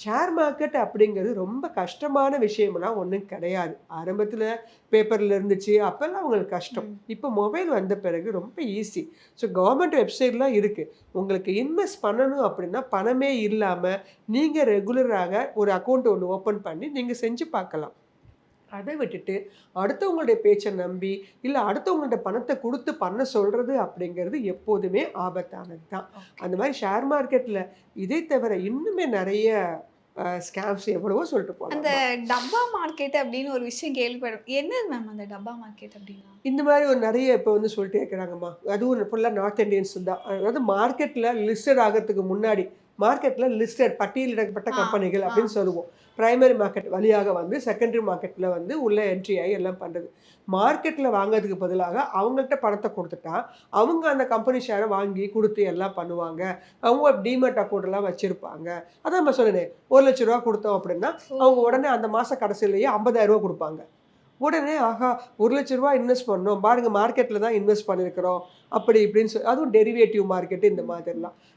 Share market அப்படிங்கிறது ரொம்ப கஷ்டமான விஷயம்லாம் ஒன்றும் கிடையாது. ஆரம்பத்தில் பேப்பரில் இருந்துச்சு, அப்போல்லாம் அவங்களுக்கு கஷ்டம். ம். இப்போ மொபைல் வந்த பிறகு ரொம்ப ஈஸி. ஸோ கவர்மெண்ட் வெப்சைட்லாம் இருக்குது. உங்களுக்கு இன்வெஸ்ட் பண்ணணும் அப்படின்னா பணமே இல்லாமல் நீங்கள் ரெகுலராக ஒரு அக்கௌண்ட் ஒன்று ஓப்பன் பண்ணி நீங்கள் செஞ்சு பார்க்கலாம். அதை விட்டுட்டு அடுத்தவங்களுடைய பேச்சை நம்பி இல்லை அடுத்தவங்கள்ட்ட பணத்தை கொடுத்து பண்ண சொல்கிறது அப்படிங்கிறது எப்போதுமே ஆபத்தானது தான். ஓகே. அந்த மாதிரி ஷேர் மார்க்கெட்டில் இதை தவிர இன்னுமே நிறைய ஸ்கேம்ஸ் எவ்வளவோ சொல்லிட்டு அந்த போகலாமா. டப்பா மார்க்கெட் அப்படின்னு ஒரு விஷயம் என்னது மேம் அந்த டப்பா மார்க்கெட் அப்படின்னா? இந்த மாதிரி ஒரு நிறைய இப்போ வந்து சொல்லிட்டே இருக்கிறாங்கம்மா. அதுவும் ஃபுல்லாக நார்த் இந்தியன்ஸ் தான். அதாவது மார்க்கெட்டில் லிஸ்டட் ஆகிறதுக்கு முன்னாடி மார்க்கெட்டில் லிஸ்டட் பட்டியலிடப்பட்ட ஆ, கம்பெனிகள் ஆ. அப்படின்னு சொல்லுவோம். பிரைமரி மார்க்கெட் வழியாக வந்து செகண்டரி மார்க்கெட்டில் வந்து உள்ள என்ட்ரி ஆகி எல்லாம் பண்ணுறது. மார்க்கெட்டில் வாங்குறதுக்கு பதிலாக அவங்கள்ட்ட பணத்தை கொடுத்துட்டா அவங்க அந்த கம்பெனி ஷேரை வாங்கி கொடுத்து எல்லாம் பண்ணுவாங்க. அவங்க டிமேட் அக்கௌண்ட்லாம் வச்சுருப்பாங்க. அதான் நம்ம சொன்னேனே ரூ. 1,00,000 கொடுத்தோம் அப்படின்னா ஓ! அவங்க உடனே அந்த மாத கடைசியிலேயே ரூ. 50,000 கொடுப்பாங்க. உடனே ஆஹா! ரூ. 1,00,000 இன்வெஸ்ட் பண்ணோம். பாருங்க மார்க்கெட்ல தான் இன்வெஸ்ட் பண்ணியிருக்கிறோம். அப்படி இப்படின்னு அதுவும் டெரிவேட்டிவ் மார்க்கெட் இந்த ம். மாதிரிலாம்.